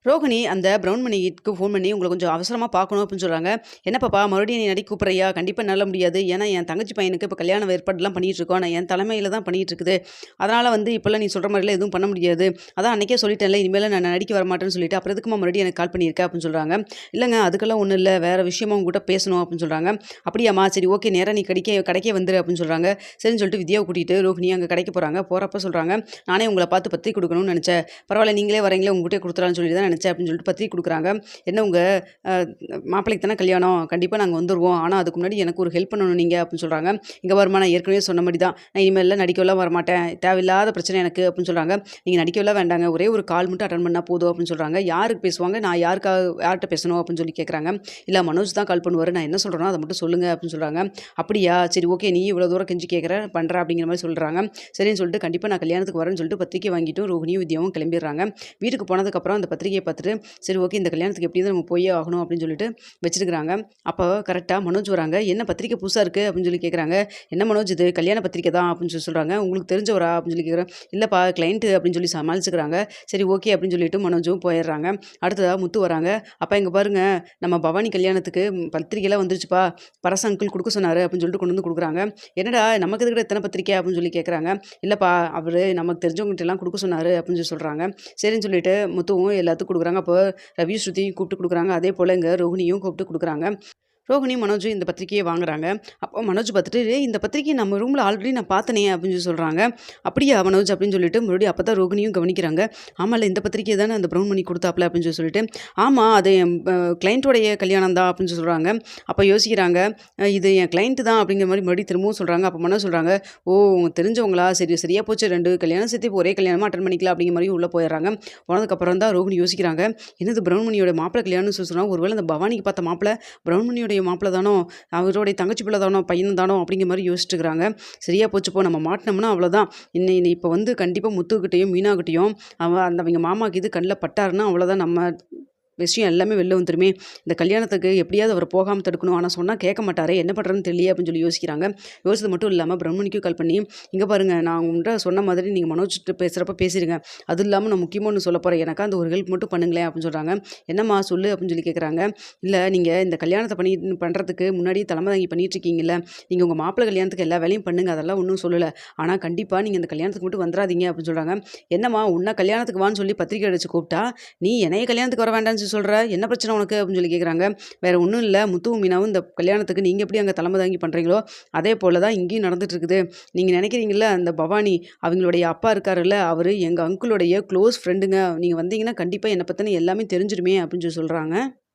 ரோகிணி அந்த ப்ரௌன் மணிக்கு ஃபோன் பண்ணி உங்கள கொஞ்சம் அவசரமா பார்க்கணும் அப்படின்னு சொல்றாங்க. "என்ன பாப்பா மறுபடியும் நீ நடிக்க கூப்பிடுறியா? கண்டிப்பா என்னால முடியாது. ஏன்னா என் தங்கச்சி பையனுக்கு இப்ப கல்யாண ஏற்பாடுலாம் பண்ணிட்டு இருக்கோம். நான் என் தலைமையில தான் பண்ணிட்டு இருக்குது. அதனால இப்பலாம் நீ சொல்ற மாரிலாம் எதுவும் பண்ண முடியாது. அதான் அன்னைக்கே சொல்லிட்டேன்ல, இனிமேல நான் நடிக்க வரமாட்டேன்னு சொல்லிட்டு, அப்புறம் எதுக்கும்மா மறுபடியும் எனக்கு கால் பண்ணியிருக்க?" அப்படின்னு சொல்றாங்க. "இல்லங்க அதுக்கெல்லாம் ஒண்ணும் இல்ல. வேற விஷயமா உங்ககிட்ட பேசணும்" அப்படின்னு சொல்றாங்க. "அப்படியாம்மா? சரி ஓகே. நேரா நீ கடைக்கே வந்துரு" அப்படின்னு சொல்றாங்க. சரின்னு சொல்லிட்டு வித்யாவ கூட்டிட்டு ரோகிணி அங்க கடைக்கு போறாங்க. போறப்ப சொல்றாங்க, "நானே உங்கள பார்த்து பத்திரிக்கை குடுக்கணும்னு நெனச்சேன். பரவால்ல நீங்களே வரீங்களே உங்ககிட்டயே குடுத்துறலாம்னு சொல்லி தான் நெனச்சேன்" அப்படின்னு சொல்லிட்டு பத்திரிக்கை குடுக்குறாங்க. "என்ன உங்க அ மாப்பிள்ளைக்கு தானே கல்யாணம். கண்டிப்பா நாங்க வந்துருவோம். ஆனா அதுக்கு முன்னாடி எனக்கு ஒரு ஹெல்ப் பண்ணணும் நீங்க" அப்படின்னு சொல்றாங்க. "இங்க பாரும்மா நான் ஏற்கனவே சொன்ன மாரி தான். நான் இனிமேல்லாம் நடிக்கவெல்லாம் வரமாட்டேன். தேவையில்லாத பிரச்சனை எனக்கு" அப்படின்னு சொல்றாங்க. "நீங்க நடிக்கவெல்லாம் வேண்டாங்க. ஒரே ஒரு கால் மட்டும் அட்டெண்ட் பண்ணா போதும்" அப்படின்னு சொல்றாங்க. "யாருக்கு பேசுவாங்க? நான் யார்ட்ட பேசணும்?" அப்படின்னு சொல்லி கேட்குறாங்க. "இல்ல மனோஜ் தான் கால் பண்ணுவாரு. நான் என்ன சொல்றேனோ அத மட்டும் சொல்லுங்க" அப்படின்னு சொல்றாங்க. "அப்படியா? சரி ஓகே. நீ இவ்வளோ தூரம் கெஞ்சி கேட்குற, பண்றேன்" அப்படிங்கிற மாரி சொல்றாங்க. சரின்னு சொல்லிட்டு கண்டிப்பா நான் கல்யாணத்துக்கு வரேன்னு சொல்லிட்டு பத்திரிக்கை வாங்கிட்டும் ரோகிணியும், வித்யாவும் கிளம்பிடுறாங்க. வீட்டுக்கு போனதுக்கப்புறம் அந்த பத்திரிக்கைய பார்த்துட்டு, சரி ஓகே இந்த கல்யாணத்துக்கு எப்படியும் நம்ம போயே ஆகணும் அப்படின்னு சொல்லிட்டு வச்சிருக்கிறாங்க. அப்போ கரெக்ட்டா மனோஜ் வராங்க. "என்ன பத்திரிக்கை புதுசா இருக்கு?" அப்படின்னு சொல்லி கேட்குறாங்க. "என்ன மனோஜ் இது கல்யாண பத்திரிக்கை தான்" அப்படின்னு சொல்லி சொல்றாங்க. "உங்களுக்கு தெரிஞ்சவரா?" அப்படின்னு சொல்லி கேட்குறேன். "இல்லப்பா கிளையண்ட்" அப்படின்னு சொல்லி சமாளிச்சுக்கிறாங்க. சரி ஓகே அப்படின்னு சொல்லிட்டு மனோஜும் போயிடுறாங்க. அடுத்ததா முத்து வராங்க. "அப்பா இங்க பாருங்க நம்ம பவானி கல்யாணத்துக்கு பத்திரிக்கைலாம் வந்துருச்சுப்பா. பரசு அங்கிள் குடுக்க சொன்னாரு" அப்படின்னு சொல்லிட்டு கொண்டு வந்து குடுக்குறாங்க. "என்னடா நமக்கு எதுக்குடா இத்தன பத்திரிக்கை?" அப்படின்னு சொல்லி கேட்குறாங்க. "இல்லப்பா அவரு நமக்கு தெரிஞ்சவங்ககிட்டலாம் குடுக்க சொன்னாரு" அப்படின்னு சொல்லி சொல்றாங்க. சரின்னு சொல்லிட்டு முத்துவும் எல்லாத்துக்கும் குடுக்குறாங்க. அப்போ ரவி, ஸ்ருதியும் கூப்பிட்டு குடுக்குறாங்க. அதேபோல இங்க ரோகிணியும் கூப்பிட்டு குடுக்குறாங்க. ரோகிணி, மனோஜும் இந்த பத்திரிக்கைய வாங்குறாங்க. அப்போ மனோஜ் பார்த்துட்டு, "ஏய் இந்த பத்திரிக்கைய நம்ம ரூம்ல ஆல்ரெடி நான் பார்த்தனே" அப்படின்னு சொல்லி சொல்றாங்க. "அப்படியா மனோஜ்?" அப்படின்னு சொல்லிட்டு மறுபடியும் அப்பதான் ரோகிணியும் கவனிக்கிறாங்க. "ஆமால்ல இந்த பத்திரிக்கைய தானே அந்த ப்ரௌன் மணி குடுத்தாப்ல" அப்படின்னு சொல்லிட்டு, "ஆமா அது என் கிளையண்ட்டோடைய கல்யாணம் தான்" அப்படின்னு சொல்லி சொல்றாங்க. அப்ப யோசிக்கிறாங்க, "இது என் கிளையண்ட் தான்" அப்படிங்கிற மாரி மறுபடியும் திரும்பவும் சொல்றாங்க. அப்ப மனோஜ் சொல்றாங்க, "ஓ! உங்களுக்கு தெரிஞ்சவங்களா? சரி சரியா போச்சு 2 கல்யாணம் சேர்த்து ஒரே கல்யாணமா அட்டெண்ட் பண்ணிக்கலாம்" அப்படிங்கிற மாரி உள்ள போயிடுறாங்க. போனதுக்கப்புறம் தான் ரோகிணி யோசிக்கிறாங்க, "என்னது ப்ரௌன் மணியோட மாப்பிள்ளை கல்யாணம்னு சொல்லி சொன்னா, ஒருவேளை இந்த பவானிக்கு பார்த்த மாப்பிள்ளை பிரவுன்மணியுடைய மாப்பிள தானோ! அவருடைய தங்கச்சி பிள்ளை தானோ! பையன் தானோ! அப்படிங்கிற மாரி யோசிச்சுட்டுருக்காங்க. சரியா போச்சு போ! நம்ம மாட்டுனோம்னா அவ்வளோதான். இப்ப கண்டிப்பா முத்துக்கிட்டயும், மீனாகிட்டயும் அவிங்க மாமாக்கு இது கண்ல பட்டாருன்னா அவ்வளோதான் நம்ம விஷயம் எல்லாமே வெளில வந்துருமே! இந்த கல்யாணத்துக்கு எப்படியாவது அவர போகாம தடுக்கணும். ஆனா சொன்னா கேட்க மாட்டாரே! என்ன பண்றதுன்னு தெரியலையே! அப்படின்னு சொல்லி யோசிக்கிறாங்க. யோசிச்சது மட்டும் இல்லாம பிரம்மணிக்கும் கால் பண்ணி, "இங்க பாருங்க நான் உங்கள்ட்ட சொன்ன மாதிரி நீங்க மனோஜ்ட்ட பேசுறப்ப பேசிருங்க. அதுவும் இல்லாம நான் முக்கியமா ஒண்ணு சொல்லப் போறேன். எனக்கா அந்த ஒரு ஹெல்ப் மட்டும் பண்ணுங்களேன்" அப்படின்னு சொல்றாங்க. "என்னம்மா சொல்லு" அப்படின்னு சொல்லி கேட்குறாங்க. "இல்ல நீங்க இந்த கல்யாணத்த பண்றதுக்கு முன்னாடி தலைமை தாங்கி பண்ணிட்டு இருக்கீங்கல்ல. நீங்க உங்க மாப்பிள்ளை கல்யாணத்துக்கு எல்லா வேலையும் பண்ணுங்க. அதெல்லாம் ஒண்ணும் சொல்லல. ஆனா கண்டிப்பா நீங்க இந்த கல்யாணத்துக்கு மட்டும் வந்துராதீங்க" அப்படின்னு சொல்றாங்க. "என்னம்மா உன்ன கல்யாணத்துக்கு வான்னு சொல்லி பத்திரிக்கை அடிச்சு கூப்பிட்டா, நீ என்னைய கல்யாணத்துக்கு வர வேண்டாம்னு சொல்ற? என்ன பிரச்சனை உனக்கு?" அப்படின்னு சொல்லி கேட்குறாங்க. "வேற ஒண்ணும் இல்ல. முத்துவும், மீனாவும் இந்த கல்யாணத்துக்கு நீங்க எப்படி அங்க தலைமை தாங்கி பண்றீங்களோ, அதே போல தான் இங்கேயும் நடந்துட்டு இருக்குது. நீங்க நினைக்கிறீங்கல்ல, அந்த பவானி அவங்களுடைய அப்பா இருக்காருல்ல, அவரு எங்க அங்கிளுடைய க்ளோஸ் ஃப்ரெண்டுங்க. நீங்க வந்தீங்கன்னா கண்டிப்பா என்ன பத்தின எல்லாமே தெரிஞ்சிருமே" அப்படின்னு சொல்லி சொல்றாங்க.